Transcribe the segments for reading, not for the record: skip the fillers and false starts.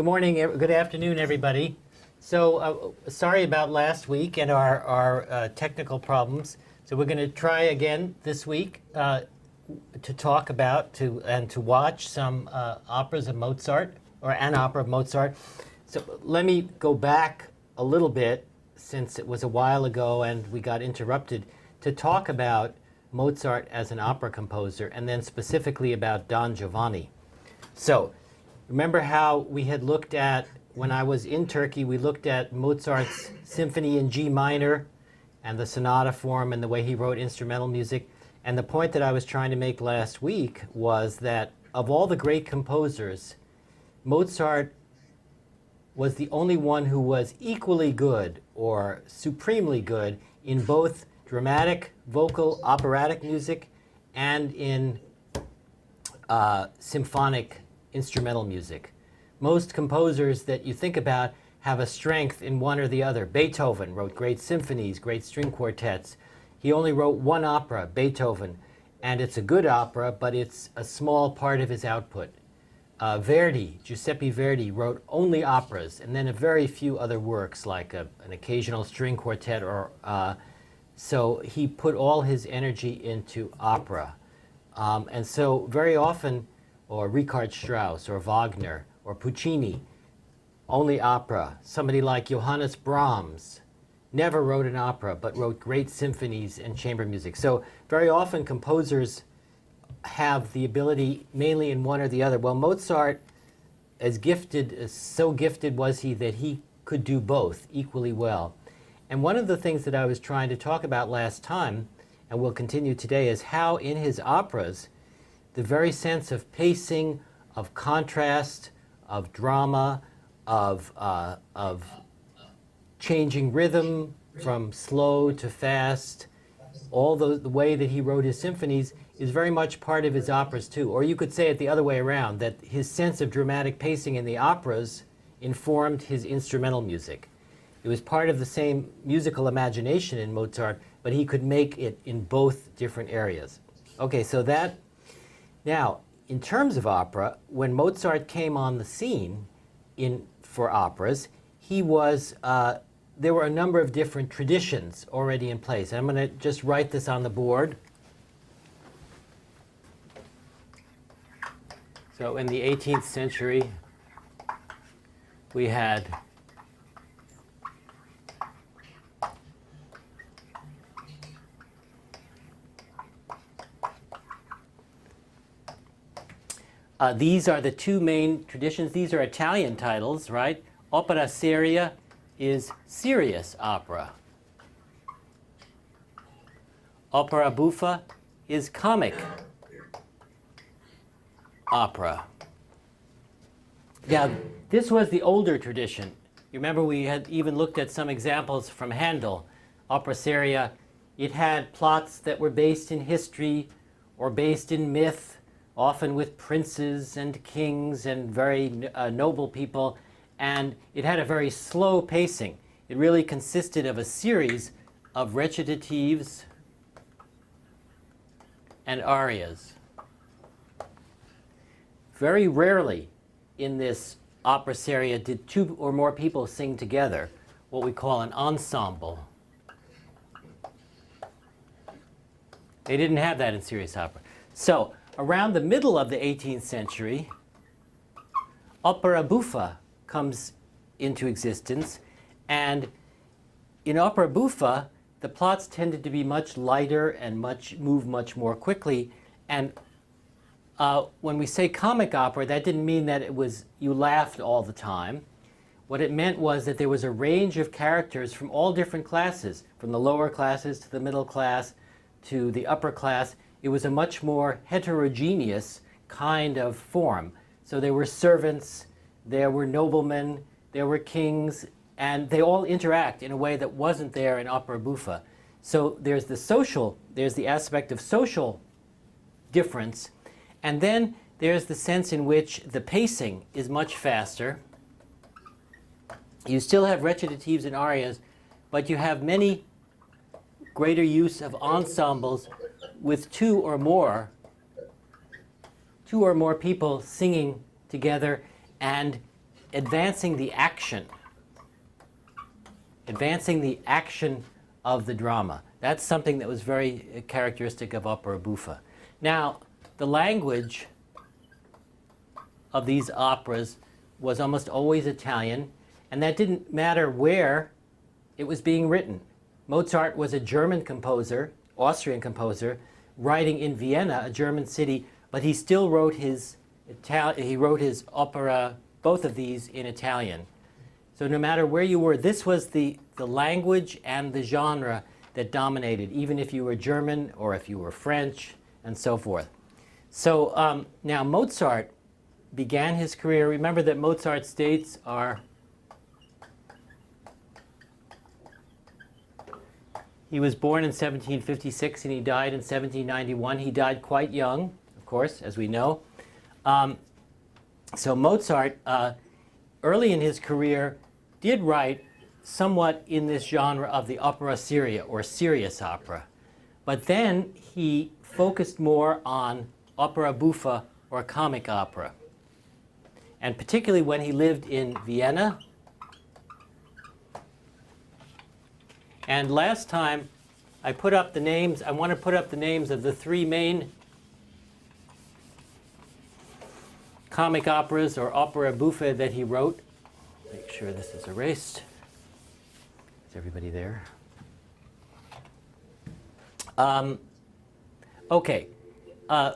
Good morning, good afternoon, everybody. So sorry about last week and our technical problems. So we're going to try again this week to talk about and to watch some operas of Mozart, or an opera of Mozart. So let me go back a little bit, since it was a while ago and we got interrupted, to talk about Mozart as an opera composer, and then specifically about Don Giovanni. So remember how we had looked at, when I was in Turkey, we looked at Mozart's symphony in G minor and the sonata form and the way he wrote instrumental music. And the point that I was trying to make last week was that of all the great composers, Mozart was the only one who was equally good or supremely good in both dramatic, vocal, operatic music and in symphonic instrumental music. Most composers that you think about have a strength in one or the other. Beethoven wrote great symphonies, great string quartets. He only wrote one opera, Beethoven, and it's a good opera, but it's a small part of his output. Giuseppe Verdi, wrote only operas, and then a very few other works, like an occasional string quartet. So he put all his energy into opera. And so very often, or Richard Strauss, or Wagner, or Puccini, only opera. Somebody like Johannes Brahms never wrote an opera, but wrote great symphonies and chamber music. So very often composers have the ability mainly in one or the other. Well, Mozart, so gifted was he that he could do both equally well. And one of the things that I was trying to talk about last time, and will continue today, is how in his operas, the very sense of pacing, of contrast, of drama, of changing rhythm from slow to fast, all the way that he wrote his symphonies is very much part of his operas too. Or you could say it the other way around, that his sense of dramatic pacing in the operas informed his instrumental music. It was part of the same musical imagination in Mozart, but he could make it in both different areas. Okay, so that. Now, in terms of opera, when Mozart came on the scene for operas, there were a number of different traditions already in place. I'm going to just write this on the board. So in the 18th century, we had these are the two main traditions. These are Italian titles, right? Opera seria is serious opera. Opera buffa is comic opera. Now, this was the older tradition. You remember we had even looked at some examples from Handel. Opera seria, it had plots that were based in history or based in myth, often with princes and kings and very noble people, and it had a very slow pacing. It really consisted of a series of recitatives and arias. Very rarely in this opera seria did two or more people sing together, what we call an ensemble. They didn't have that in serious opera. So around the middle of the 18th century, opera buffa comes into existence. And in opera buffa, the plots tended to be much lighter and move much more quickly. And when we say comic opera, that didn't mean that you laughed all the time. What it meant was that there was a range of characters from all different classes, from the lower classes to the middle class to the upper class. It was a much more heterogeneous kind of form. So there were servants, there were noblemen, there were kings, and they all interact in a way that wasn't there in opera buffa. So there's the aspect of social difference, and then there's the sense in which the pacing is much faster. You still have recitatives and arias, but you have many greater use of ensembles with two or more people singing together, and advancing the action of the drama. That's something that was very characteristic of opera buffa. Now, the language of these operas was almost always Italian, and that didn't matter where it was being written. Mozart was a German composer, Austrian composer, writing in Vienna, a German city, but he still wrote his opera, both of these, in Italian. So no matter where you were, this was the language and the genre that dominated, even if you were German or if you were French and so forth. So now Mozart began his career. Remember that Mozart's dates are, he was born in 1756 and he died in 1791. He died quite young, of course, as we know. So Mozart, early in his career, did write somewhat in this genre of the opera seria, or serious opera. But then he focused more on opera buffa, or comic opera. And particularly when he lived in Vienna. And last time I put up the names, I want to put up the names of the three main comic operas, or opera buffa, that he wrote. Make sure this is erased. Is everybody there? Okay.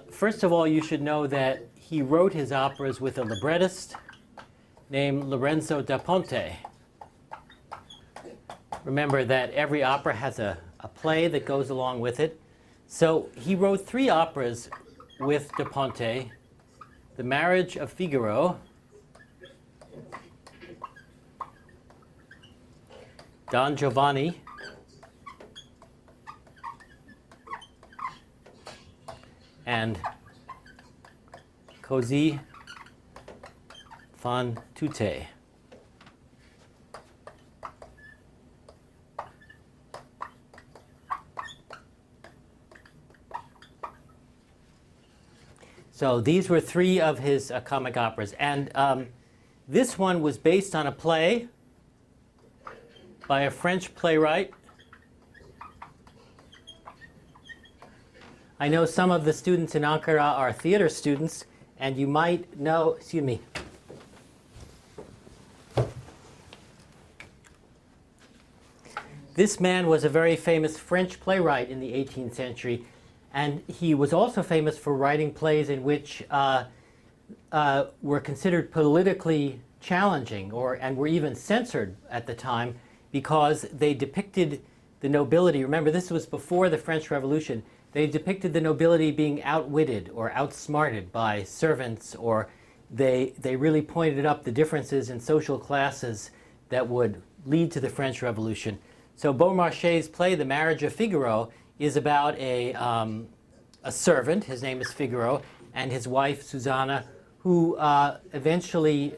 First of all, you should know that he wrote his operas with a librettist named Lorenzo da Ponte. Remember that every opera has a play that goes along with it. So he wrote three operas with da Ponte: The Marriage of Figaro, Don Giovanni, and Così fan tutte. So these were three of his comic operas. And this one was based on a play by a French playwright. I know some of the students in Ankara are theater students, and you might know, excuse me. This man was a very famous French playwright in the 18th century, and he was also famous for writing plays in which were considered politically challenging, and were even censored at the time because they depicted the nobility. Remember, this was before the French Revolution. They depicted the nobility being outwitted or outsmarted by servants, or they really pointed up the differences in social classes that would lead to the French Revolution. So Beaumarchais' play, The Marriage of Figaro, is about a servant, his name is Figaro, and his wife, Susanna, who eventually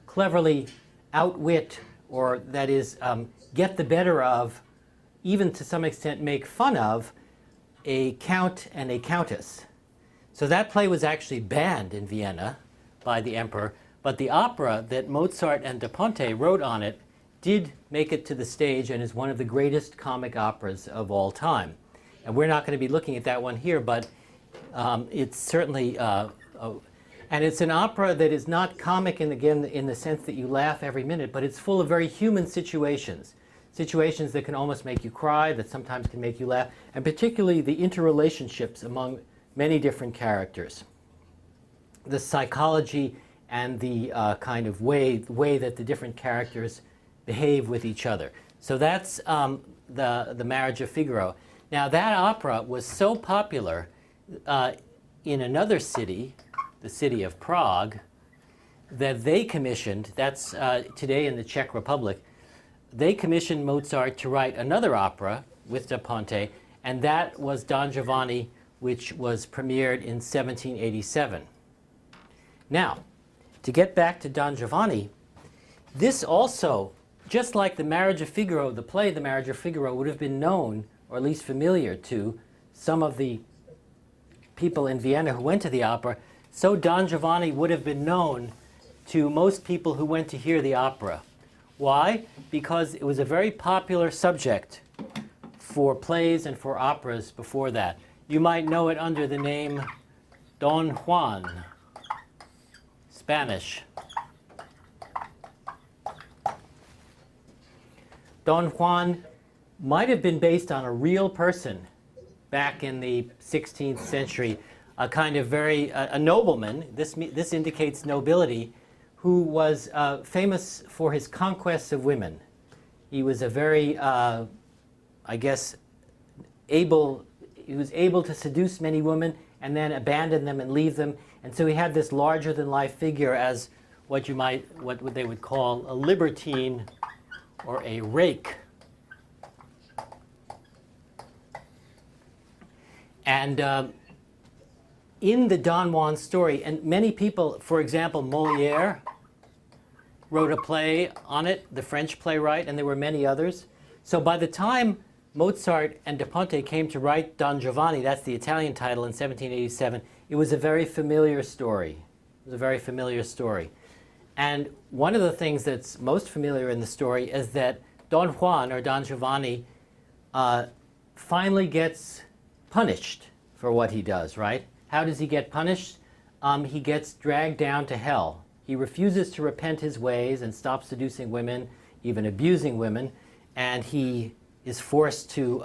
cleverly outwit, or that is, get the better of, even to some extent make fun of, a count and a countess. So that play was actually banned in Vienna by the emperor, but the opera that Mozart and da Ponte wrote on it did make it to the stage and is one of the greatest comic operas of all time. And we're not going to be looking at that one here, but it's certainly, and it's an opera that is not comic in the sense that you laugh every minute, but it's full of very human situations. Situations that can almost make you cry, that sometimes can make you laugh, and particularly the interrelationships among many different characters. The psychology and the kind of way that the different characters behave with each other. So that's the Marriage of Figaro. Now that opera was so popular in another city, the city of Prague, that they commissioned, that's today in the Czech Republic, they commissioned Mozart to write another opera with da Ponte, and that was Don Giovanni, which was premiered in 1787. Now, to get back to Don Giovanni, this also, just like The Marriage of Figaro, the play The Marriage of Figaro would have been known, or at least familiar to, some of the people in Vienna who went to the opera, so Don Giovanni would have been known to most people who went to hear the opera. Why? Because it was a very popular subject for plays and for operas before that. You might know it under the name Don Juan, Spanish. Don Juan might have been based on a real person back in the 16th century, a kind of a nobleman, this indicates nobility, who was famous for his conquests of women. He was a very, I guess, he was able to seduce many women and then abandon them and leave them. And so he had this larger-than-life figure as what they would call a libertine or a rake. And in the Don Juan story, and many people, for example, Molière wrote a play on it, the French playwright, and there were many others. So by the time Mozart and Da Ponte came to write Don Giovanni, that's the Italian title, in 1787, it was a very familiar story. It was a very familiar story. And one of the things that's most familiar in the story is that Don Juan, or Don Giovanni, finally gets punished for what he does, right? How does he get punished? He gets dragged down to hell. He refuses to repent his ways and stop seducing women, even abusing women, and he is forced to,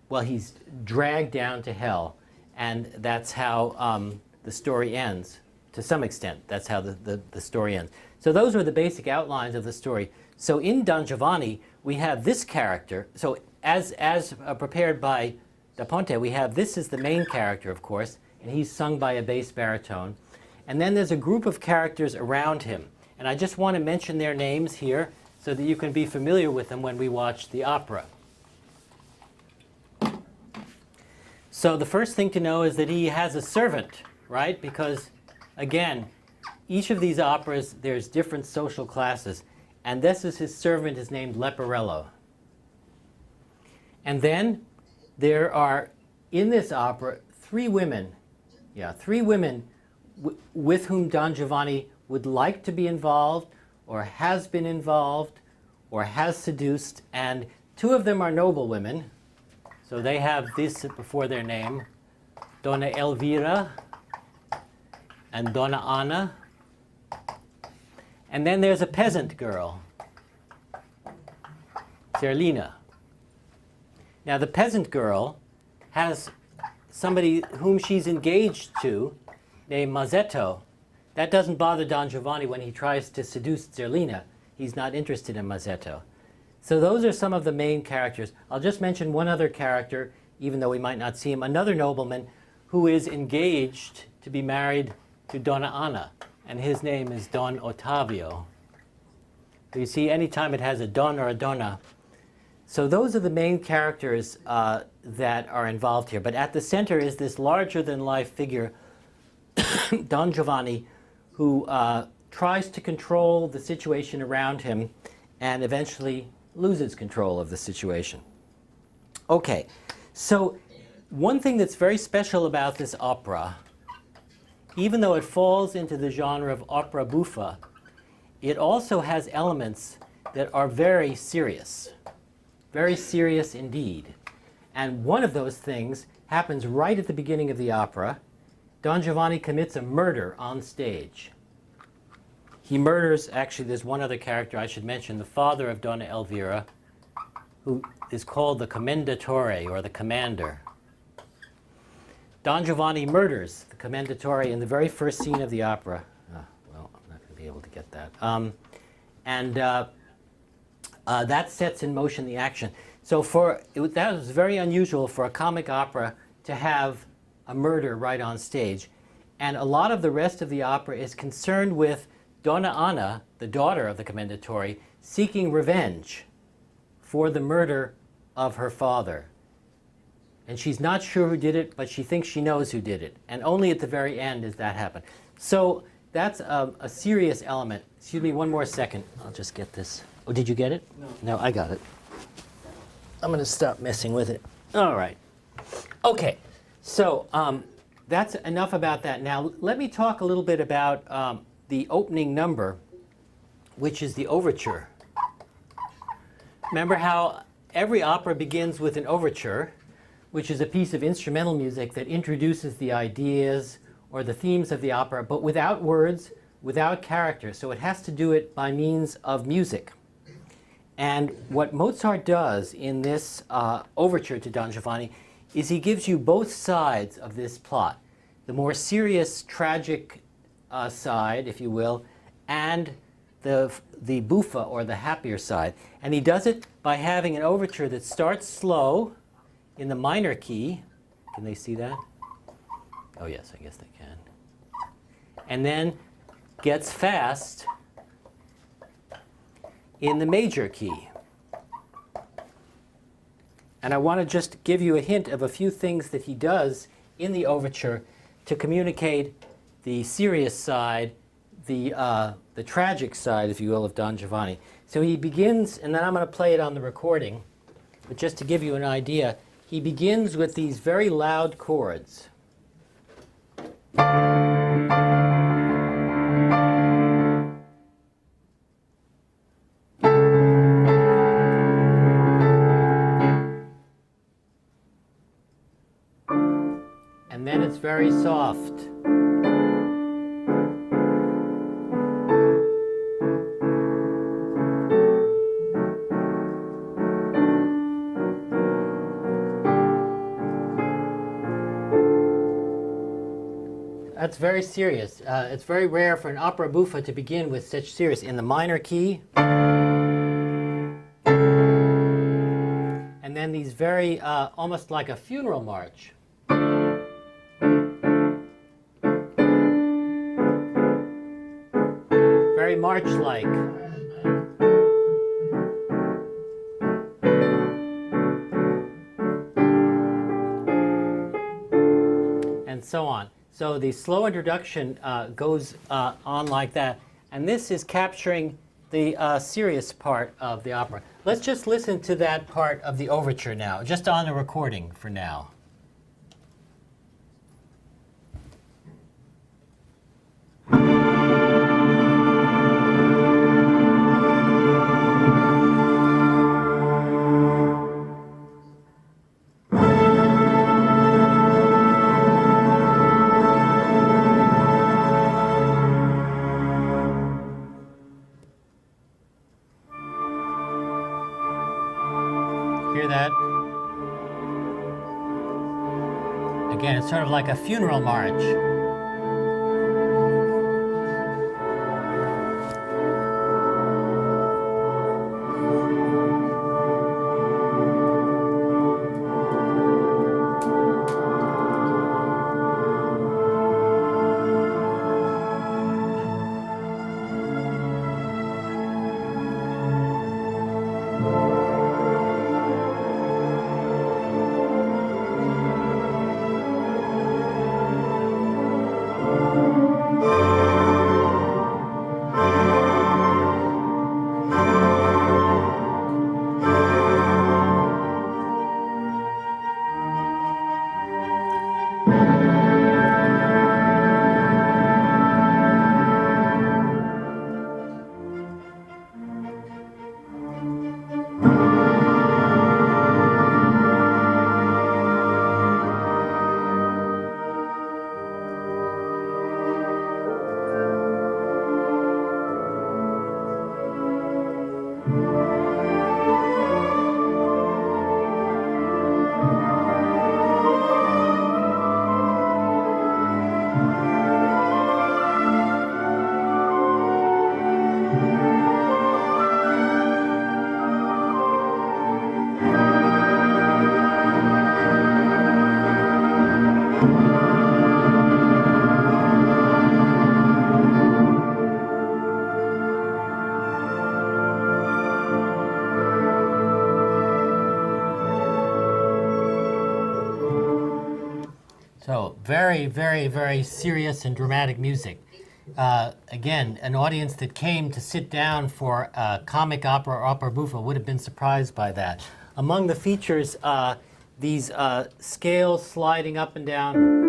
well, he's dragged down to hell. And that's how the story ends, to some extent. That's how the story ends. So those are the basic outlines of the story. So in Don Giovanni, we have this character. So as prepared by Da Ponte, we have this is the main character, of course, and he's sung by a bass baritone. And then there's a group of characters around him. And I just want to mention their names here so that you can be familiar with them when we watch the opera. So the first thing to know is that he has a servant, right? Because, again, each of these operas, there's different social classes. And this is his servant is named Leporello. And then there are, in this opera, three women with whom Don Giovanni would like to be involved, or has been involved, or has seduced, and two of them are noble women. So they have this before their name, Donna Elvira and Donna Anna. And then there's a peasant girl, Zerlina. Now the peasant girl has somebody whom she's engaged to named Mazzetto. That doesn't bother Don Giovanni when he tries to seduce Zerlina. He's not interested in Mazzetto. So those are some of the main characters. I'll just mention one other character, even though we might not see him, another nobleman who is engaged to be married to Donna Anna, and his name is Don Ottavio. So you see, anytime it has a Don or a Donna. So those are the main characters that are involved here. But at the center is this larger-than-life figure, Don Giovanni, who tries to control the situation around him and eventually loses control of the situation. Okay, so one thing that's very special about this opera, even though it falls into the genre of opera buffa, it also has elements that are very serious indeed. And one of those things happens right at the beginning of the opera. Don Giovanni commits a murder on stage. He murders, actually there's one other character I should mention, the father of Donna Elvira, who is called the commendatore, or the commander. Don Giovanni murders the commendatore in the very first scene of the opera. Well, I'm not going to be able to get that. That sets in motion the action. So that was very unusual for a comic opera to have a murder right on stage. And a lot of the rest of the opera is concerned with Donna Anna, the daughter of the commendatore, seeking revenge for the murder of her father. And she's not sure who did it, but she thinks she knows who did it. And only at the very end does that happen. So that's a serious element. Excuse me one more second. I'll just get this. Oh, did you get it? No, I got it. I'm going to stop messing with it. All right. Okay, so that's enough about that. Now let me talk a little bit about the opening number, which is the overture. Remember how every opera begins with an overture, which is a piece of instrumental music that introduces the ideas or the themes of the opera, but without words, without characters. So it has to do it by means of music. And what Mozart does in this overture to Don Giovanni is he gives you both sides of this plot. The more serious, tragic side, if you will, and the buffa, or the happier side. And he does it by having an overture that starts slow in the minor key. Can they see that? Oh yes, I guess they can. And then gets fast in the major key. And I want to just give you a hint of a few things that he does in the overture to communicate the serious side, the tragic side, if you will, of Don Giovanni. So he begins, and then I'm going to play it on the recording, but just to give you an idea, he begins with these very loud chords. And then it's very soft. That's very serious. It's very rare for an opera buffa to begin with such serious in the minor key. And then these very, almost like a funeral march. Very march-like. And so on. So the slow introduction goes on like that. And this is capturing the serious part of the opera. Let's just listen to that part of the overture now, just on the recording for now. Hear that? Again, it's sort of like a funeral march. So very, very, very serious and dramatic music. Again, an audience that came to sit down for comic opera or opera buffa would have been surprised by that. Among the features, these scales sliding up and down.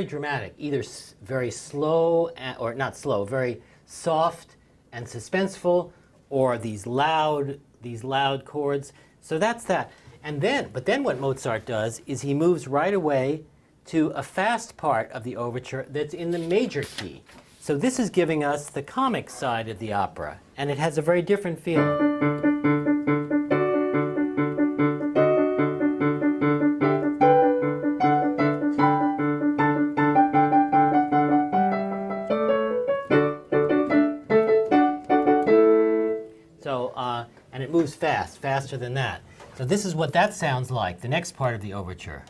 very dramatic, either very slow, or not slow, very soft and suspenseful, or these loud chords. So that's that. But then what Mozart does is he moves right away to a fast part of the overture that's in the major key. So this is giving us the comic side of the opera, and it has a very different feel. And it moves fast, faster than that. So this is what that sounds like, the next part of the overture.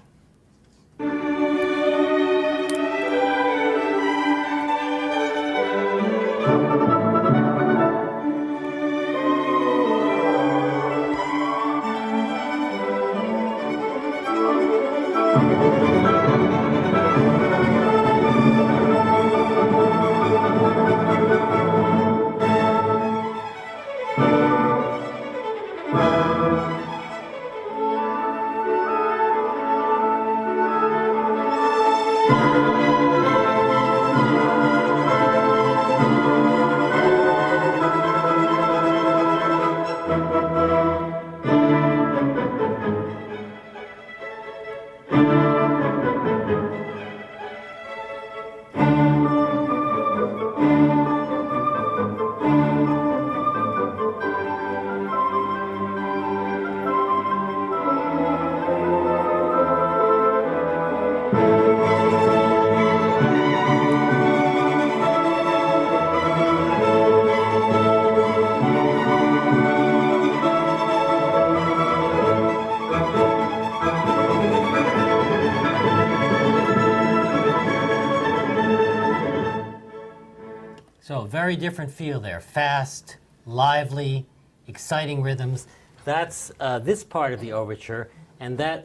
So very different feel there. Fast, lively, exciting rhythms. That's this part of the overture.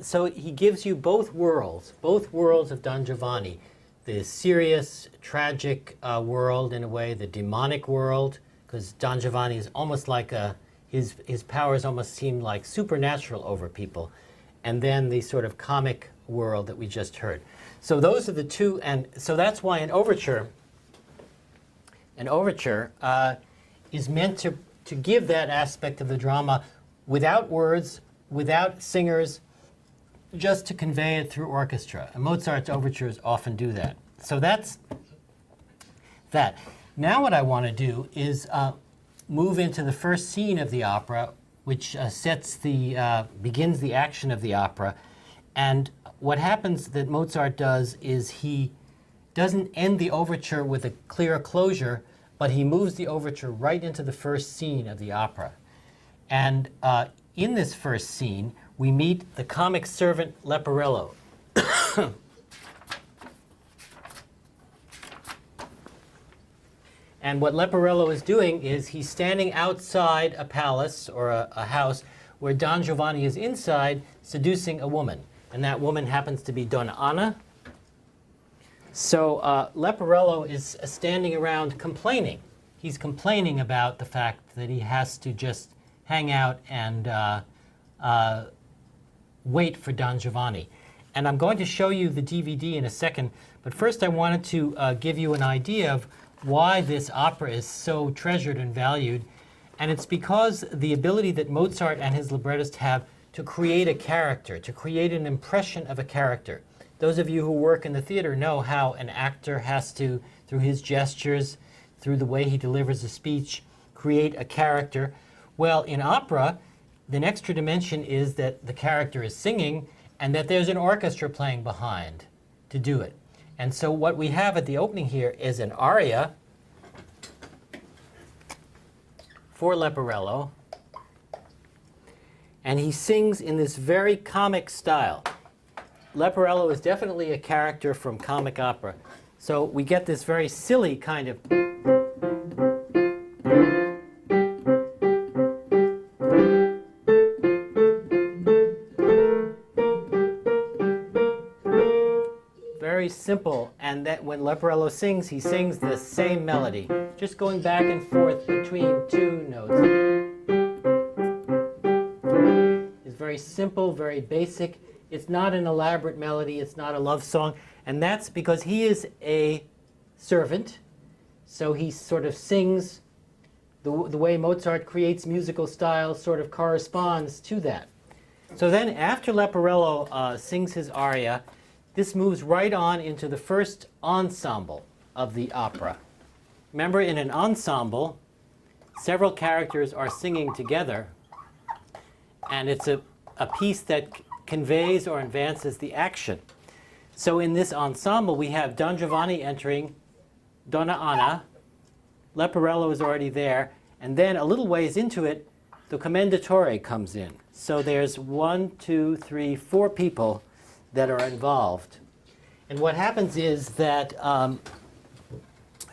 So he gives you both worlds of Don Giovanni. The serious, tragic world in a way, the demonic world, because Don Giovanni is almost like his powers almost seem like supernatural over people. And then the sort of comic world that we just heard. So those are the two, and so that's why an overture is meant to give that aspect of the drama without words, without singers, just to convey it through orchestra. And Mozart's overtures often do that. So that's that. Now what I want to do is move into the first scene of the opera, which begins the action of the opera. And what happens that Mozart does is he doesn't end the overture with a clear closure, but he moves the overture right into the first scene of the opera. And in this first scene, we meet the comic servant Leporello. And what Leporello is doing is he's standing outside a palace or a house where Don Giovanni is inside seducing a woman. And that woman happens to be Donna Anna. So Leporello is standing around complaining. He's complaining about the fact that he has to just hang out and wait for Don Giovanni. And I'm going to show you the DVD in a second, but first I wanted to give you an idea of why this opera is so treasured and valued. And it's because the ability that Mozart and his librettist have to create a character, to create an impression of a character. Those of you who work in the theater know how an actor has to, through his gestures, through the way he delivers a speech, create a character. Well, in opera, the extra dimension is that the character is singing and that there's an orchestra playing behind to do it. And so what we have at the opening here is an aria for Leporello, and he sings in this very comic style. Leporello is definitely a character from comic opera. So we get this very silly kind of very simple, and that when Leporello sings, he sings the same melody, just going back and forth between two notes. It's very simple, very basic. It's not an elaborate melody, it's not a love song, And that's because he is a servant, so he sort of sings. The way Mozart creates musical style sort of corresponds to that. So then after Leporello sings his aria, this moves right on into the first ensemble of the opera. Remember, in an ensemble, several characters are singing together, and it's a piece that conveys or advances the action. So in this ensemble, we have Don Giovanni entering, Donna Anna, Leporello is already there, and then a little ways into it, the Commendatore comes in. So there's 1, 2, 3, 4 people that are involved. And what happens is that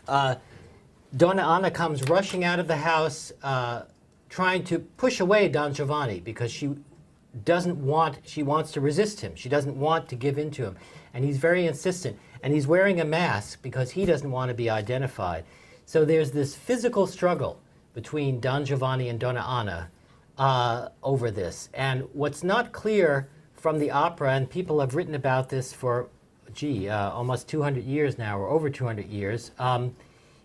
Donna Anna comes rushing out of the house, trying to push away Don Giovanni because she wants to resist him. She doesn't want to give in to him. And he's very insistent. And he's wearing a mask because he doesn't want to be identified. So there's this physical struggle between Don Giovanni and Donna Anna over this. And what's not clear from the opera, and people have written about this for, almost 200 years now, or over 200 years,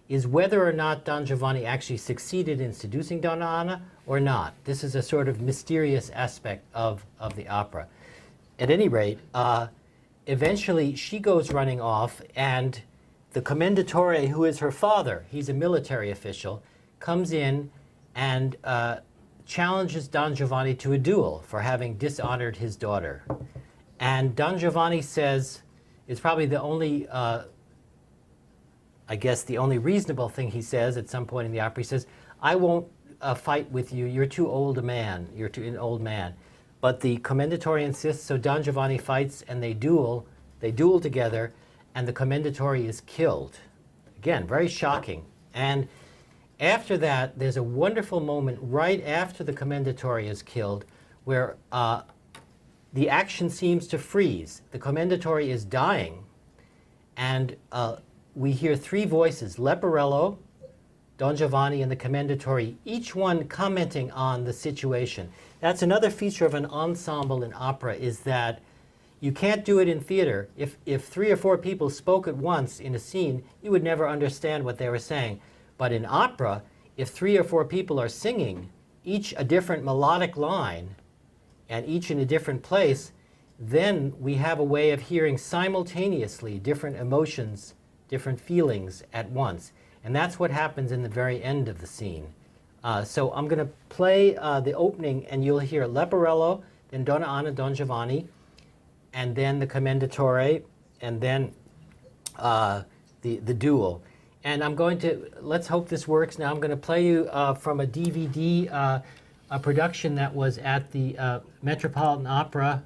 is whether or not Don Giovanni actually succeeded in seducing Donna Anna or not. This is a sort of mysterious aspect of the opera. At any rate, eventually she goes running off, and the Commendatore, who is her father, he's a military official, comes in and challenges Don Giovanni to a duel for having dishonored his daughter. And Don Giovanni says, it's probably the only, I guess the only reasonable thing he says at some point in the opera. He says, I won't fight with you, you're too old a man, you're too an old man. But the Commendatore insists, so Don Giovanni fights and they duel together, and the Commendatore is killed. Again, very shocking. And after that, there's a wonderful moment right after the Commendatore is killed where the action seems to freeze. The Commendatore is dying, and we hear 3 voices, Leporello, Don Giovanni, and the Commendatore, each one commenting on the situation. That's another feature of an ensemble in opera, is that you can't do it in theater. If 3 or 4 people spoke at once in a scene, you would never understand what they were saying. But in opera, if 3 or 4 people are singing, each a different melodic line, and each in a different place, then we have a way of hearing simultaneously different emotions, different feelings at once. And that's what happens in the very end of the scene. So I'm going to play the opening, and you'll hear Leporello, then Donna Anna, Don Giovanni, and then the Commendatore, and then the duel. And I'm going to, let's hope this works now. I'm going to play you from a DVD, a production that was at the Metropolitan Opera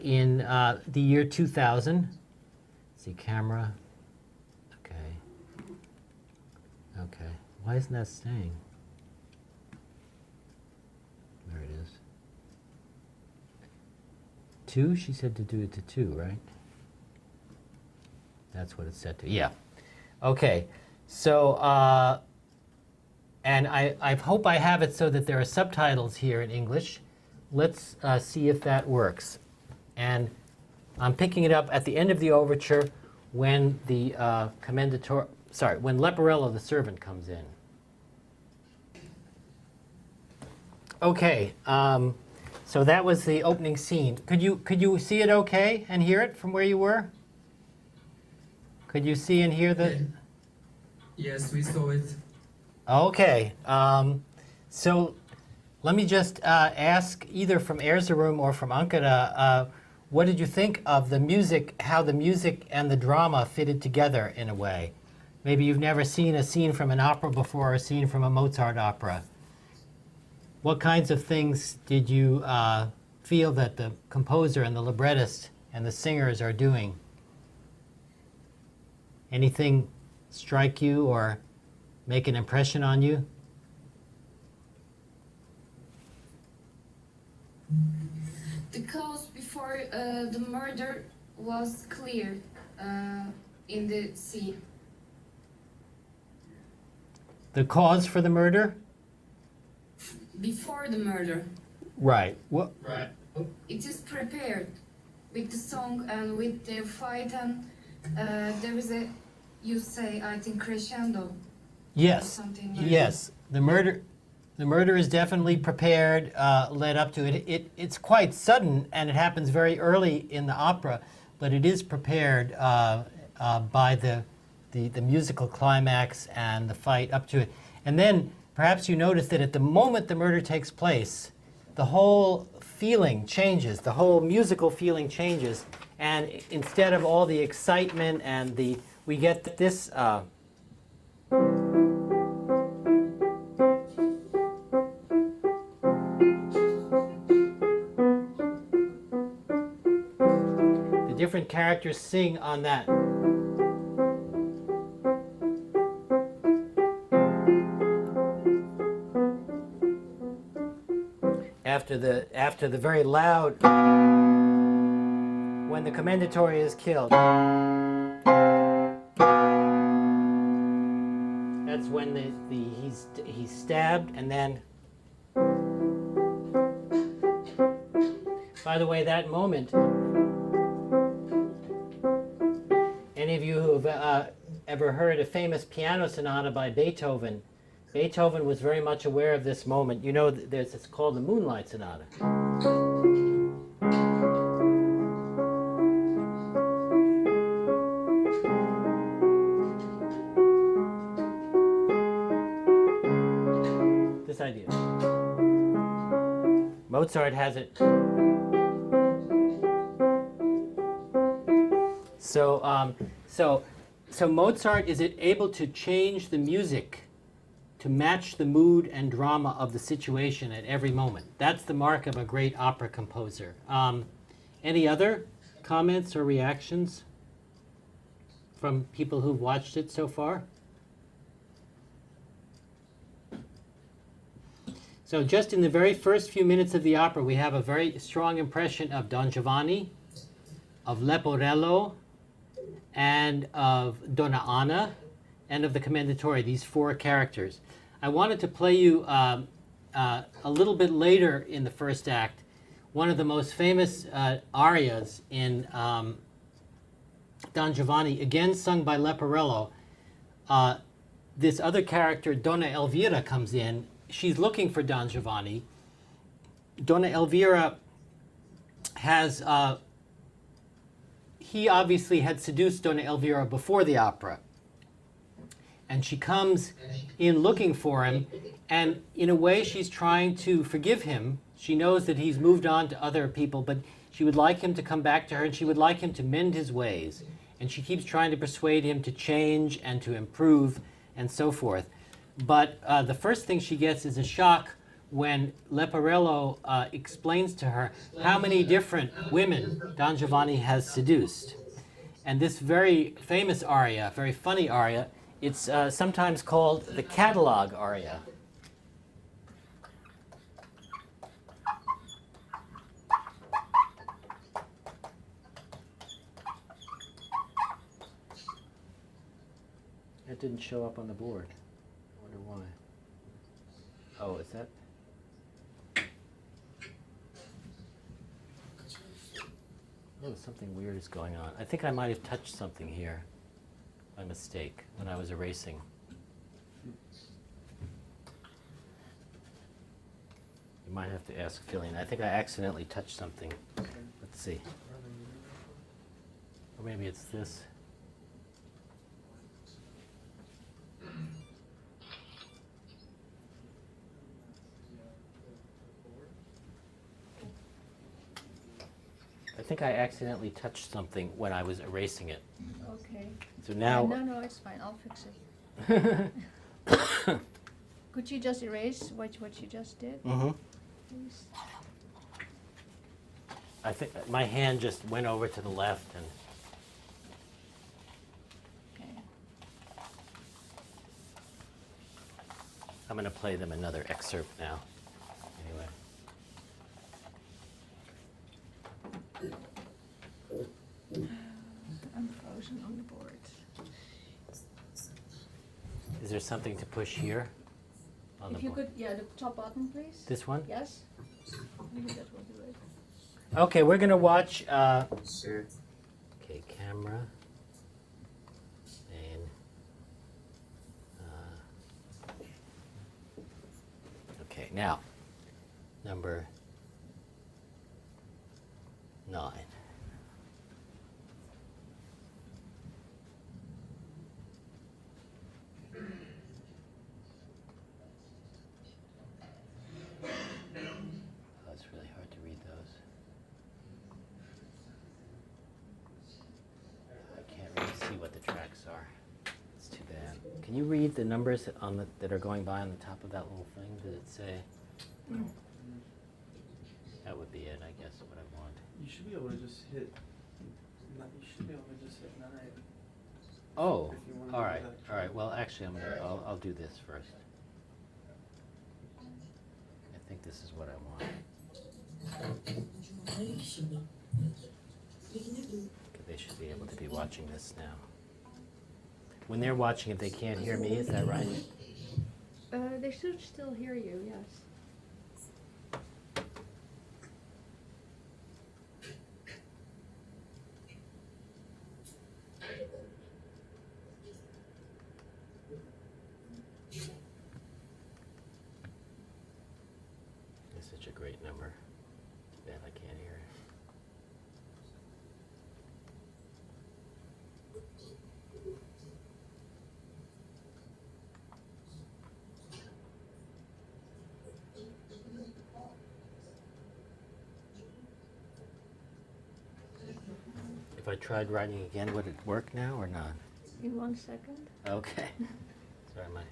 in the year 2000. Let's see, camera. Okay. Why isn't that staying? There it is. 2? She said to do it to 2, right? That's what it's set to. Yeah. Okay. So, and I hope I have it so that there are subtitles here in English. Let's see if that works. And I'm picking it up at the end of the overture when the Commendatore, when Leporello the servant comes in. Okay. So that was the opening scene. Could you see it okay and hear it from where you were? Could you see and hear the? Yes, we saw it. Okay. So let me just ask either from Erzurum or from Ankara, what did you think of the music, how the music and the drama fitted together in a way? Maybe you've never seen a scene from an opera before, or a scene from a Mozart opera. What kinds of things did you feel that the composer and the librettist and the singers are doing? Anything strike you or make an impression on you? The cause before the murder was clear in the scene. The cause for the murder? Before the murder. Right. What? Right. It is prepared. with the song and with their fight, and there is a, you say, I think, crescendo. Or Yes, something like yes. The murder is definitely prepared, led up to it. It's quite sudden, and it happens very early in the opera, but it is prepared by the musical climax and the fight up to it. And then perhaps you notice that at the moment the murder takes place, the whole feeling changes, the whole musical feeling changes, and instead of all the excitement and we get this. The different characters sing on that. After the very loud, when the commendatore is killed, that's when he's stabbed, and then. By the way, that moment. Any of you who have ever heard a famous piano sonata by Beethoven? Beethoven was very much aware of this moment. You know, it's called the Moonlight Sonata. This idea. Mozart has it. So Mozart is able to change the music to match the mood and drama of the situation at every moment. That's the mark of a great opera composer. Any other comments or reactions from people who've watched it so far? So just in the very first few minutes of the opera, we have a very strong impression of Don Giovanni, of Leporello, and of Donna Anna, and of the Commendatore, these four characters. I wanted to play you a little bit later in the first act one of the most famous arias in Don Giovanni, again sung by Leporello. This other character, Donna Elvira, comes in. She's looking for Don Giovanni. Donna Elvira has, he obviously had seduced Donna Elvira before the opera. And she comes in looking for him, and in a way she's trying to forgive him. She knows that he's moved on to other people, but she would like him to come back to her, and she would like him to mend his ways. And she keeps trying to persuade him to change and to improve and so forth. But the first thing she gets is a shock when Leporello explains to her how many different women Don Giovanni has seduced. And this very famous aria, very funny aria, it's sometimes called the catalog aria. That didn't show up on the board. I wonder why. Oh, is that? Oh, something weird is going on. I think I might have touched something here by mistake when I was erasing. You might have to ask Philly. I think I accidentally touched something. Let's see. Or maybe it's this. I think I accidentally touched something when I was erasing it. Okay. So now. No, it's fine. I'll fix it. Could you just erase what you just did? Mm-hmm. Please. I think my hand just went over to the left and. Okay. I'm going to play them another excerpt now. Anyway. I'm frozen on the board. Is there something to push here? On If the you board? could, yeah, the top button, please. This one? Yes. Maybe that will do it. Okay, we're gonna watch. Sure. Okay, camera. And. Okay, now, number 9. Oh, it's really hard to read those. I can't really see what the tracks are. It's too bad. Can you read the numbers that are going by on the top of that little thing? Does it say? That would be it, I guess, what I want. You should be able to just hit. You should be able to just hit 9. Oh, If you wanna all do right, that. all right. Well, actually, I'll do this first. I think this is what I want. Okay, they should be able to be watching this now. When they're watching it, they can't hear me. Is that right? They should still hear you, yes. It's such a great number. Too bad I can't hear it. If I tried writing again, would it work now or not? In 1 second. Okay. Sorry, my.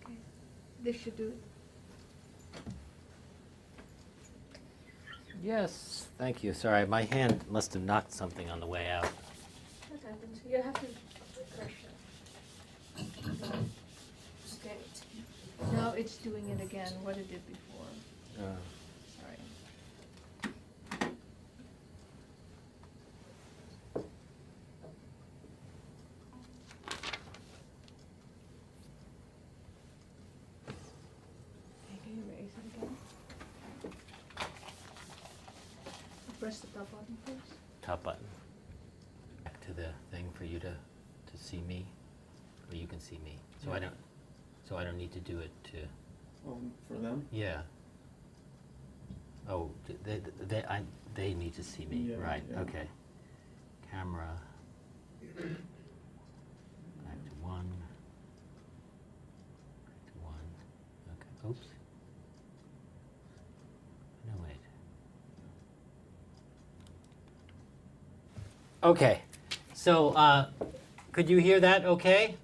Okay. This should do it. Yes, thank you. Sorry, my hand must have knocked something on the way out. That happens. You have to press it. Okay. Now it's doing it again, what it did before. Sorry. Okay, can you raise it again? Press the top button, please. Top button. Back to the thing for you to see me, or you can see me. So I don't need to do it to. Oh, for them? Yeah. Oh, they need to see me, Yeah, right? yeah. Okay. Camera. Back to 1. Back to 1. Okay. Oops. No, wait. Okay. So, could you hear that okay?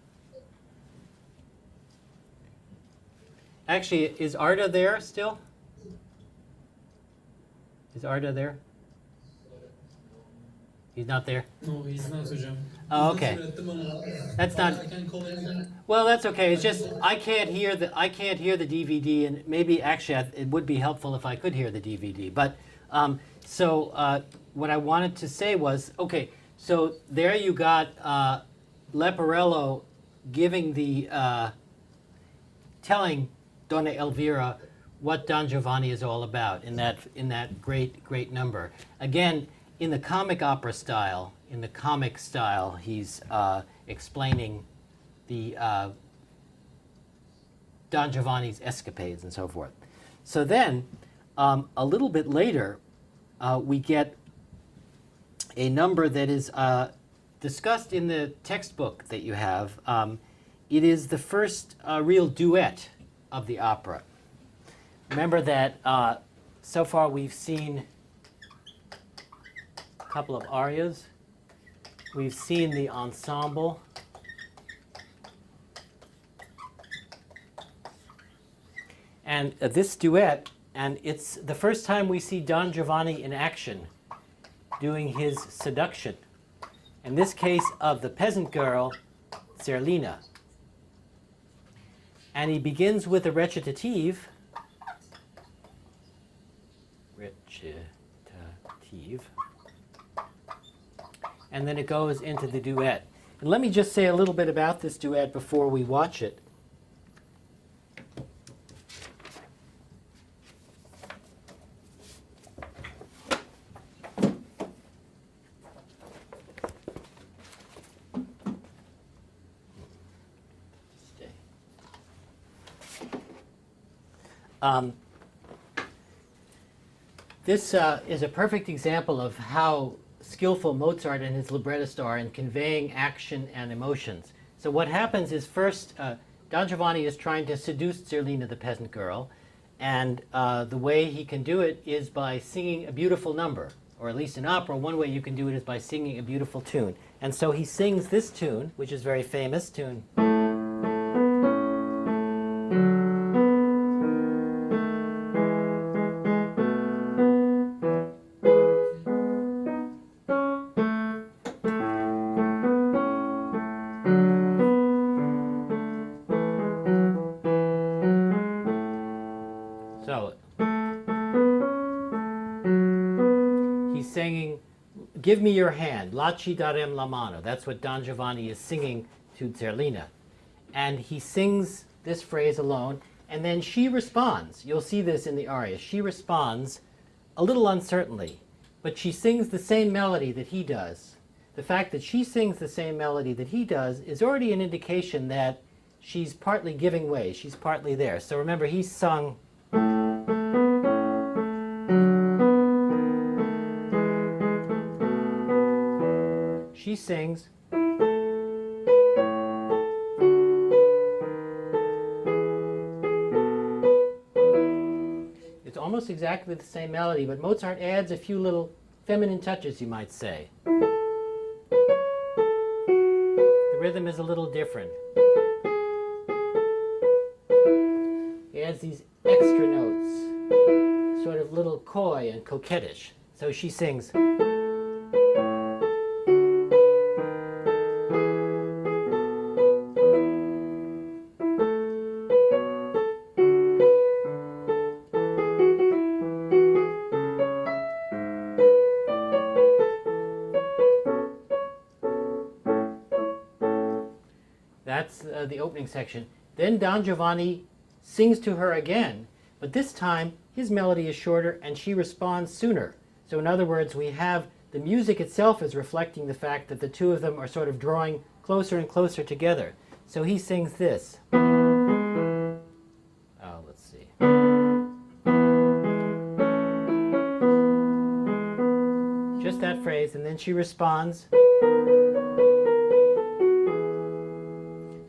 Actually, is Arda there still? Is Arda there? He's not there? No, he's not hocam. Oh, okay. That's not. I can call him. Well, that's okay. It's just I can't hear the DVD, and maybe actually it would be helpful if I could hear the DVD. But what I wanted to say was, okay, so there you got Leporello giving telling Donna Elvira what Don Giovanni is all about in that great number. Again, in the comic opera style, he's explaining the Don Giovanni's escapades and so forth. So then, a little bit later, we get a number that is discussed in the textbook that you have. It is the first real duet of the opera. Remember that so far we've seen a couple of arias. We've seen the ensemble. And this duet, and it's the first time we see Don Giovanni in action doing his seduction. In this case of the peasant girl, Zerlina. And he begins with a recitative. And then it goes into the duet. And let me just say a little bit about this duet before we watch it. This is a perfect example of how skillful Mozart and his librettist are in conveying action and emotions. So what happens is first, Don Giovanni is trying to seduce Zerlina, the peasant girl, and the way he can do it is by singing a beautiful number, or at least in opera, one way you can do it is by singing a beautiful tune. And so he sings this tune, which is a very famous tune. So he's singing, "Give me your hand, la ci darem la mano." That's what Don Giovanni is singing to Zerlina. And he sings this phrase alone, and then she responds. You'll see this in the aria. She responds a little uncertainly, but she sings the same melody that he does. The fact that she sings the same melody that he does is already an indication that she's partly giving way, she's partly there. So remember, he's sung. She sings. It's almost exactly the same melody, but Mozart adds a few little feminine touches, you might say. The rhythm is a little different. He adds these extra notes, sort of little coy and coquettish. So she sings. That's the opening section. Then Don Giovanni sings to her again, but this time his melody is shorter and she responds sooner. So in other words, we have the music itself is reflecting the fact that the two of them are sort of drawing closer and closer together. So he sings this. Oh, let's see. Just that phrase, and then she responds.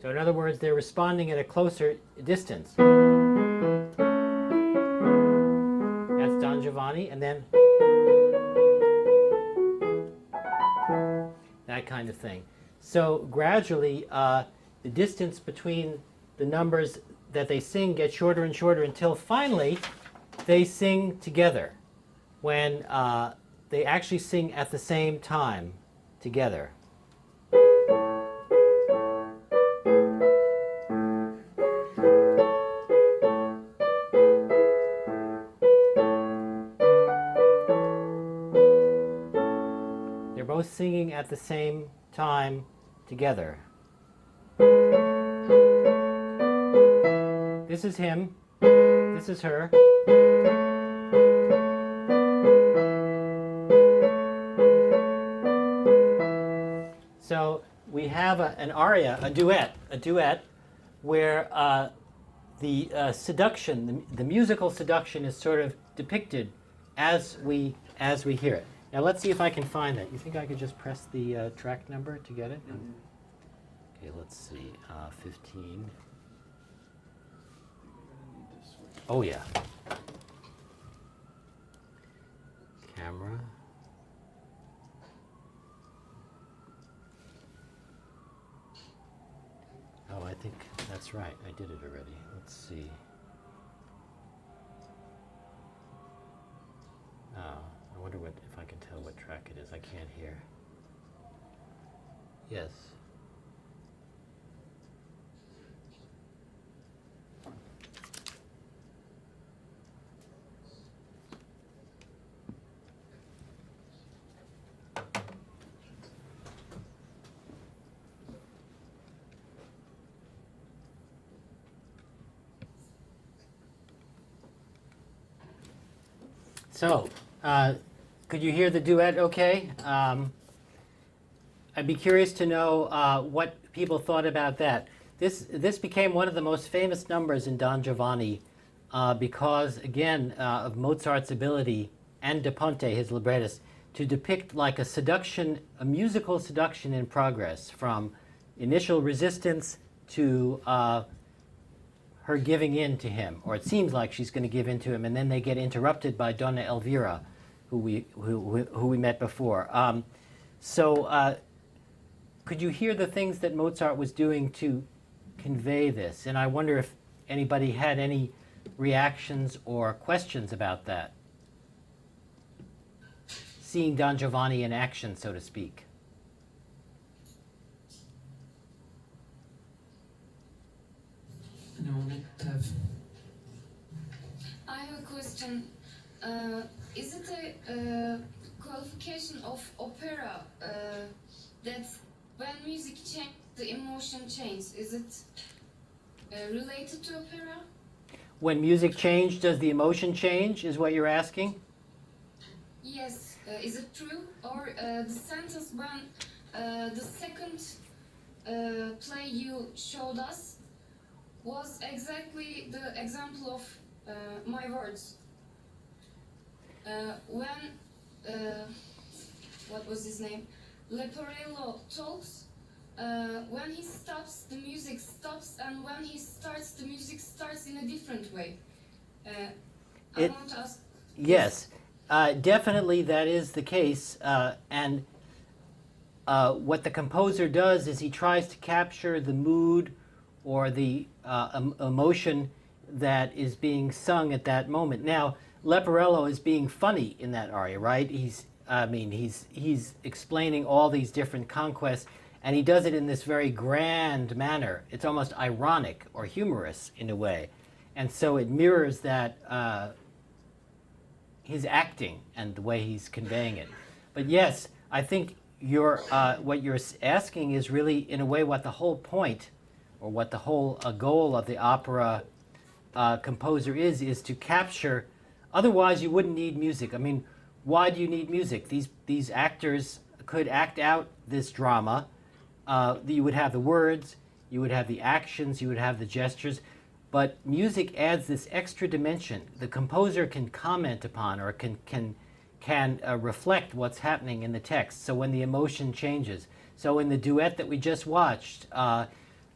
So in other words, they're responding at a closer distance. That's Don Giovanni, and then that kind of thing. So gradually, the distance between the numbers that they sing gets shorter and shorter until finally they sing together when they actually sing at the same time together. Both singing at the same time together. This is him, this is her. So we have an aria, a duet where the seduction, the musical seduction is sort of depicted as we hear it. Now let's see if I can find that. You think I could just press the track number to get it? Mhm. Okay, let's see. 15. We're gonna need to switch. Oh yeah. Camera. Oh, I think that's right. I did it already. Let's see. Oh, I wonder if I can tell what track it is. I can't hear. Yes. So, could you hear the duet okay? I'd be curious to know what people thought about that. This became one of the most famous numbers in Don Giovanni because, again, of Mozart's ability, and Da Ponte, his librettist, to depict like a seduction, a musical seduction in progress, from initial resistance to her giving in to him, or it seems like she's going to give in to him, and then they get interrupted by Donna Elvira, who we met before. Could you hear the things that Mozart was doing to convey this? And I wonder if anybody had any reactions or questions about that. Seeing Don Giovanni in action, so to speak. Anyone have? I have a question. Is it a qualification of opera that when music changes, the emotion changes? Is it related to opera? When music changes, does the emotion change, is what you're asking? Yes. Is it true? Or the sentence when the second play you showed us was exactly the example of my words. When, what was his name? Leporello talks, when he stops, the music stops, and when he starts, the music starts in a different way. I want to ask... Yes, definitely that is the case. And what the composer does is he tries to capture the mood or the emotion that is being sung at that moment. Now, Leporello is being funny in that aria, right? He's explaining all these different conquests, and he does it in this very grand manner. It's almost ironic or humorous in a way. And so it mirrors that his acting and the way he's conveying it. But yes, I think what you're asking is really, in a way, what the whole point or what the whole goal of the opera composer is to capture. Otherwise, you wouldn't need music. I mean, why do you need music? These actors could act out this drama. You would have the words, you would have the actions, you would have the gestures, but music adds this extra dimension. The composer can comment upon or can reflect what's happening in the text. So when the emotion changes. So in the duet that we just watched,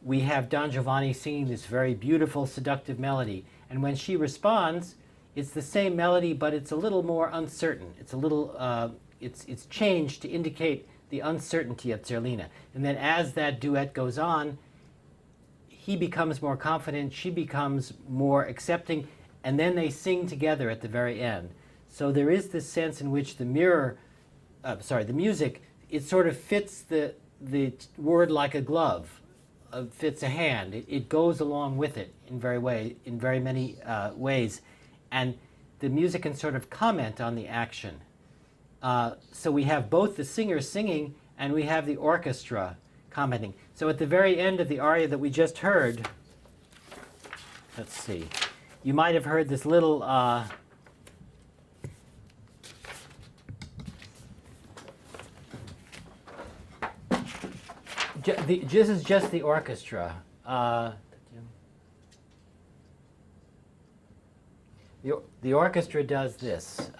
we have Don Giovanni singing this very beautiful, seductive melody. And when she responds, it's the same melody, but it's a little more uncertain. It's a little, it's changed to indicate the uncertainty of Zerlina. And then as that duet goes on, he becomes more confident, she becomes more accepting, and then they sing together at the very end. So there is this sense in which the music, it sort of fits the word like a glove, fits a hand. It goes along with it in very many ways. And the music can sort of comment on the action. So we have both the singer singing and we have the orchestra commenting. So at the very end of the aria that we just heard, let's see, you might have heard this little this is just the orchestra. The orchestra does this.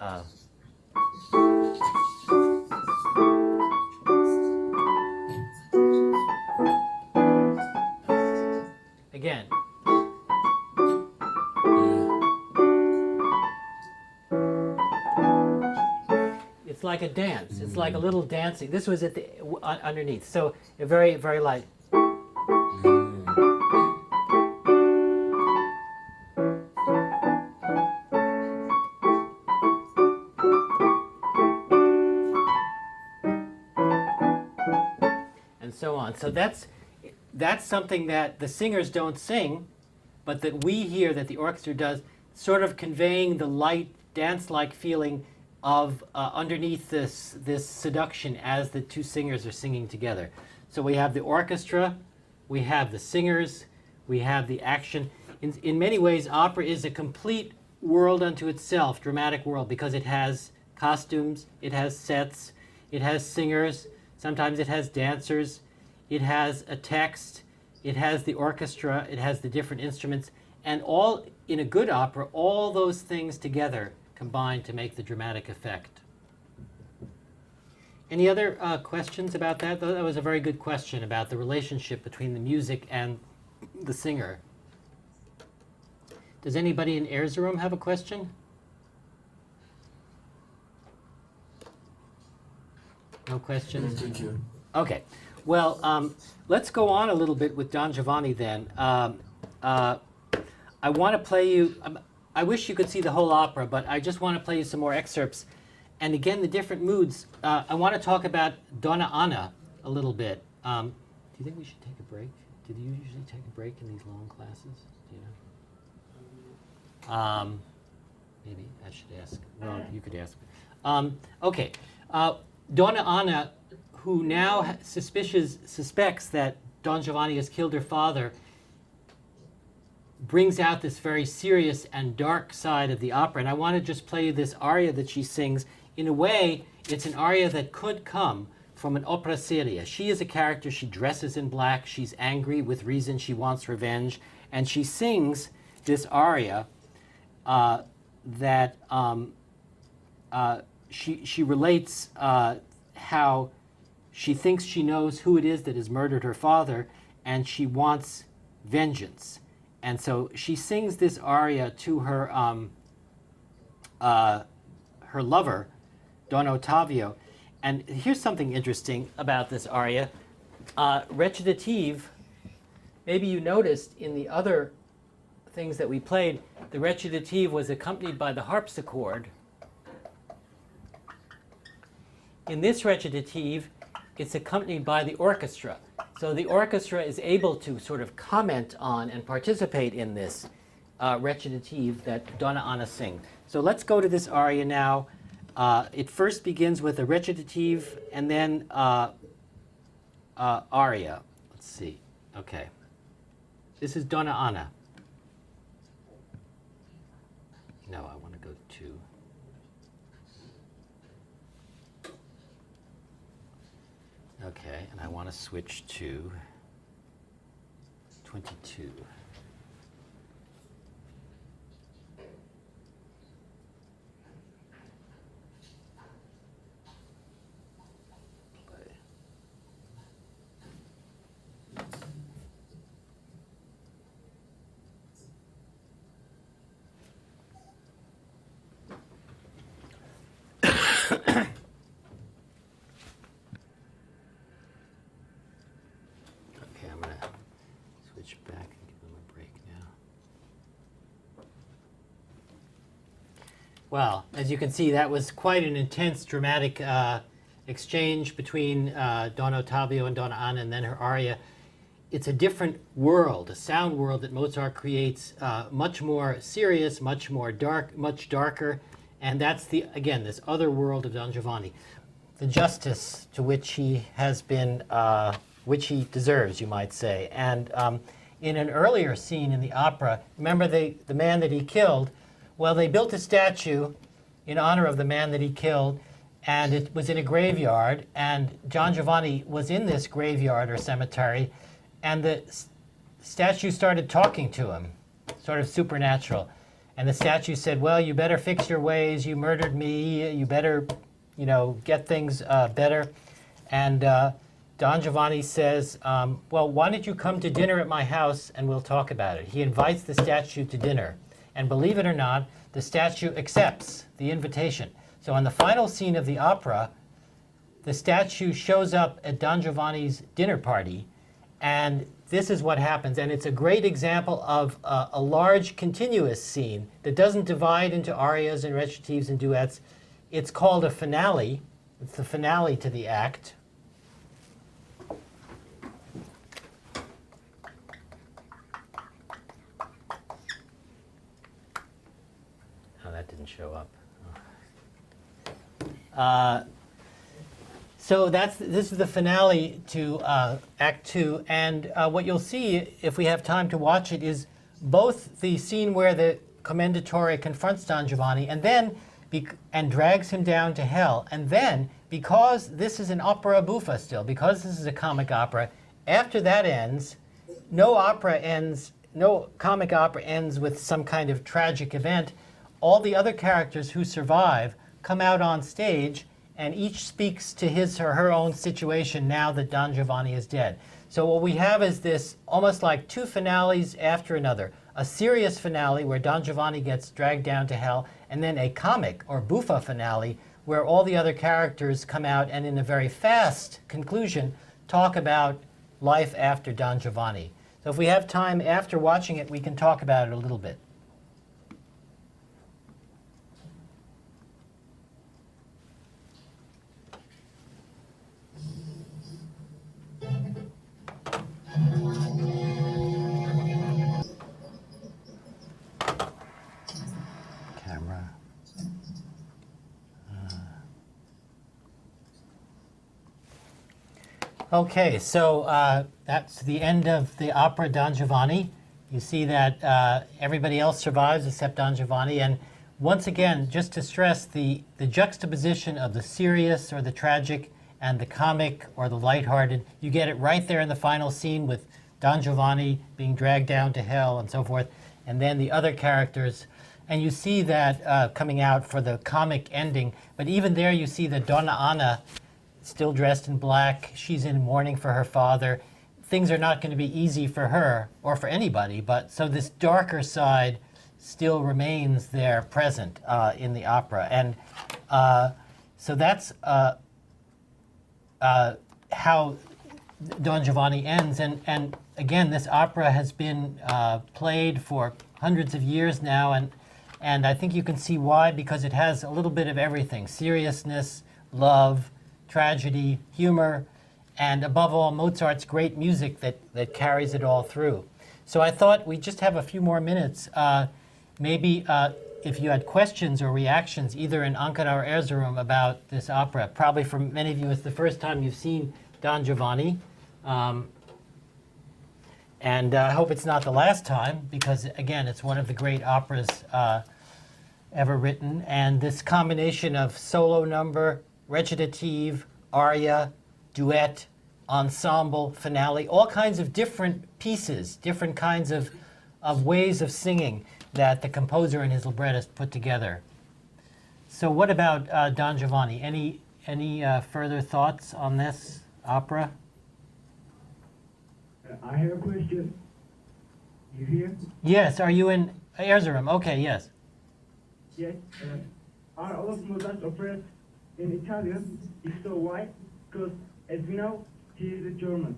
Again. It's like a dance. It's like a little dancing. This was at the underneath. So a very, very light. And so on. So that's something that the singers don't sing, but that we hear that the orchestra does, sort of conveying the light, dance-like feeling of underneath this seduction as the two singers are singing together. So we have the orchestra, we have the singers, we have the action. In many ways, opera is a complete world unto itself, dramatic world, because it has costumes, it has sets, it has singers, sometimes it has dancers, it has a text, it has the orchestra, it has the different instruments, And all in a good opera, all those things together combine to make the dramatic effect. Any other questions about that? That was a very good question about the relationship between the music and the singer. Does anybody in Erzurum have a question? No questions? Thank you. Okay. Well, let's go on a little bit with Don Giovanni then. I want to play you, I wish you could see the whole opera, but I just want to play you some more excerpts. And again, the different moods. I want to talk about Donna Anna a little bit. Do you think we should take a break? Did you usually take a break in these long classes? Do you know? Maybe I should ask. Well, you could ask. Okay. Donna Anna, who now suspects that Don Giovanni has killed her father, brings out this very serious and dark side of the opera. And I want to just play you this aria that she sings. In a way, it's an aria that could come from an opera seria. She is a character. She dresses in black. She's angry with reason. She wants revenge. And she sings this aria that she relates how she thinks she knows who it is that has murdered her father, and she wants vengeance. And so she sings this aria to her her lover, Don Ottavio. And here's something interesting about this aria. Recitative, maybe you noticed in the other things that we played, the recitative was accompanied by the harpsichord. In this recitative, it's accompanied by the orchestra. So the orchestra is able to sort of comment on and participate in this recitative that Donna Anna sings. So let's go to this aria now. It first begins with a recitative and then aria. Let's see. Okay. This is Donna Anna. No, I want to go to... Okay, and I want to switch to 22. Back and give them a break now. Well, as you can see, that was quite an intense, dramatic exchange between Don Ottavio and Donna Anna, and then her aria. It's a different world, a sound world that Mozart creates, much more serious, much more dark, much darker, and that's again this other world of Don Giovanni, the justice to which he has been, which he deserves, you might say, and. In an earlier scene in the opera, remember the man that he killed? Well, they built a statue in honor of the man that he killed, and it was in a graveyard, and Don Giovanni was in this graveyard or cemetery, and the statue started talking to him, sort of supernatural. And the statue said, well, you better fix your ways, you murdered me, you better, get things better. And Don Giovanni says, well, why don't you come to dinner at my house and we'll talk about it. He invites the statue to dinner. And believe it or not, the statue accepts the invitation. So in the final scene of the opera, the statue shows up at Don Giovanni's dinner party. And this is what happens. And it's a great example of a large continuous scene that doesn't divide into arias and recitatives and duets. It's called a finale. It's the finale to the act. That didn't show up. So this is the finale to Act 2, and what you'll see, if we have time to watch it, is both the scene where the Commendatore confronts Don Giovanni and drags him down to hell, and then, because this is an opera buffa still, because this is a comic opera, after that ends, no opera ends no comic opera ends with some kind of tragic event. All the other characters who survive come out on stage, and each speaks to his or her own situation now that Don Giovanni is dead. So what we have is this almost like two finales after another. A serious finale where Don Giovanni gets dragged down to hell, and then a comic or buffa finale where all the other characters come out and in a very fast conclusion talk about life after Don Giovanni. So if we have time after watching it, we can talk about it a little bit. Camera. Okay, so that's the end of the opera Don Giovanni. You see that everybody else survives except Don Giovanni. And once again, just to stress the juxtaposition of the serious or the tragic and the comic or the lighthearted, you get it right there in the final scene with Don Giovanni being dragged down to hell and so forth, and then the other characters. And you see that coming out for the comic ending. But even there you see that Donna Anna, still dressed in black, she's in mourning for her father. Things are not going to be easy for her or for anybody, but so this darker side still remains there present in the opera. And so that's how Don Giovanni ends. And again, this opera has been played for hundreds of years now, and I think you can see why, because it has a little bit of everything: seriousness, love, tragedy, humor, and above all, Mozart's great music that carries it all through. So I thought we'd just have a few more minutes. Maybe if you had questions or reactions, either in Ankara or Erzurum, about this opera. Probably for many of you, it's the first time you've seen Don Giovanni. And I hope it's not the last time, because again, it's one of the great operas ever written. And this combination of solo number, recitative, aria, duet, ensemble, finale, all kinds of different pieces, different kinds of ways of singing that the composer and his librettist put together. So what about Don Giovanni? Any further thoughts on this opera? I have a question. You here? Yes, are you in Erzurum? Okay, yes. Yes. Are all of Mozart's operas in Italian? If so, why? Because, as we know, he is a German.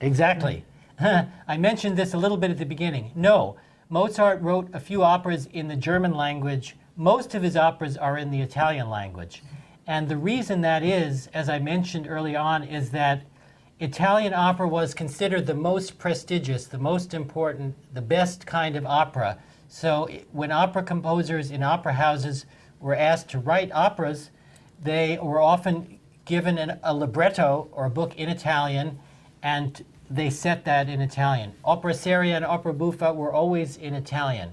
Exactly. I mentioned this a little bit at the beginning. No, Mozart wrote a few operas in the German language. Most of his operas are in the Italian language. And the reason that is, as I mentioned early on, is that Italian opera was considered the most prestigious, the most important, the best kind of opera. So when opera composers in opera houses were asked to write operas, they were often given a libretto or a book in Italian, and they set that in Italian. Opera seria and opera buffa were always in Italian.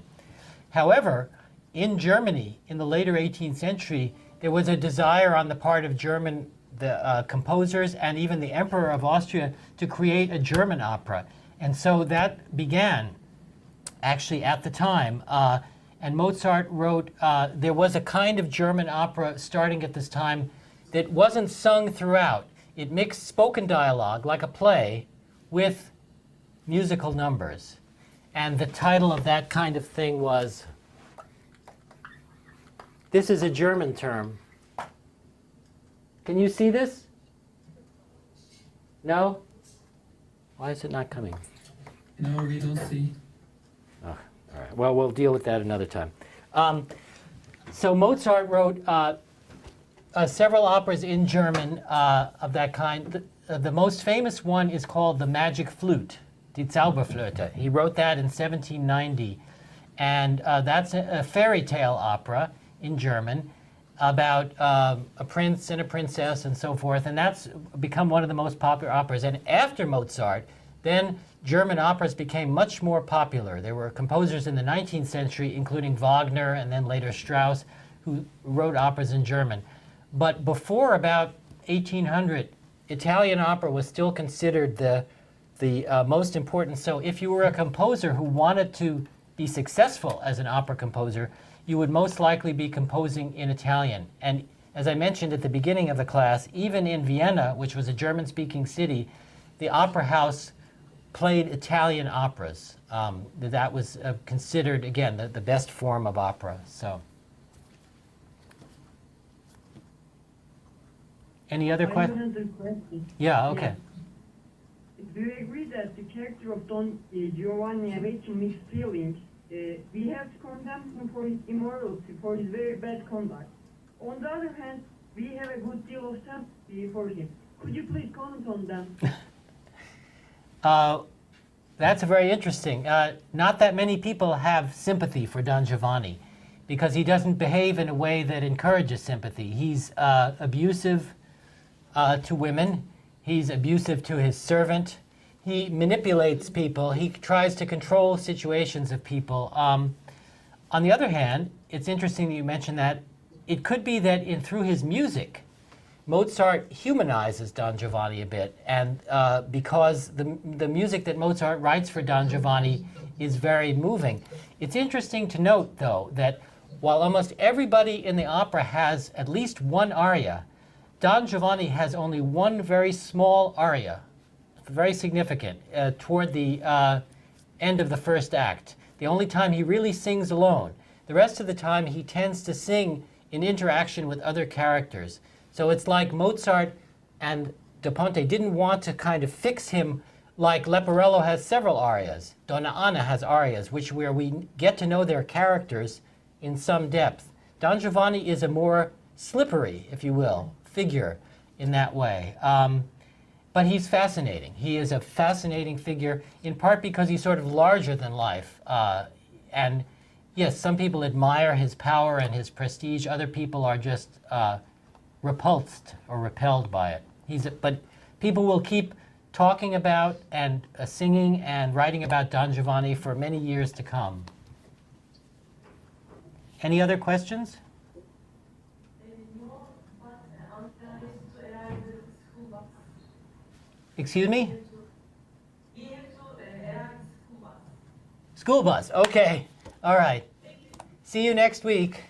However, in Germany, in the later 18th century, there was a desire on the part of the composers and even the Emperor of Austria to create a German opera. And so that began actually at the time. And Mozart wrote, there was a kind of German opera starting at this time that wasn't sung throughout. It mixed spoken dialogue, like a play, with musical numbers. And the title of that kind of thing was, this is a German term. Can you see this? No? Why is it not coming? No, we don't see. Oh, all right. Well, we'll deal with that another time. So Mozart wrote several operas in German of that kind. The most famous one is called The Magic Flute, Die Zauberflöte. He wrote that in 1790. And that's a fairy tale opera in German about a prince and a princess and so forth. And that's become one of the most popular operas. And after Mozart, then German operas became much more popular. There were composers in the 19th century, including Wagner and then later Strauss, who wrote operas in German. But before about 1800, Italian opera was still considered the the most important. So if you were a composer who wanted to be successful as an opera composer, you would most likely be composing in Italian. And as I mentioned at the beginning of the class, even in Vienna, which was a German-speaking city, the opera house played Italian operas. That was considered, again, the best form of opera. So, any other questions? Another question. Yeah, okay. Do you agree that the character of Don Giovanni awakened mixed feelings? We have to condemn him for his immorality, for his very bad conduct. On the other hand, we have a good deal of sympathy for him. Could you please comment on them? That's very interesting. Not that many people have sympathy for Don Giovanni because he doesn't behave in a way that encourages sympathy. He's abusive to women. He's abusive to his servant. He manipulates people. He tries to control situations of people. On the other hand, it's interesting that you mentioned that. It could be that through his music, Mozart humanizes Don Giovanni a bit, and because the music that Mozart writes for Don Giovanni is very moving. It's interesting to note, though, that while almost everybody in the opera has at least one aria, Don Giovanni has only one very small aria, very significant, toward the end of the first act. The only time he really sings alone. The rest of the time he tends to sing in interaction with other characters. So it's like Mozart and Da Ponte didn't want to kind of fix him like Leporello has several arias. Donna Anna has arias, where we get to know their characters in some depth. Don Giovanni is a more slippery, if you will, figure in that way. But he's fascinating. He is a fascinating figure, in part because he's sort of larger than life. And yes, some people admire his power and his prestige. Other people are just repulsed or repelled by it. But people will keep talking about and singing and writing about Don Giovanni for many years to come. Any other questions? Excuse me? School bus. Okay. All right. See you next week.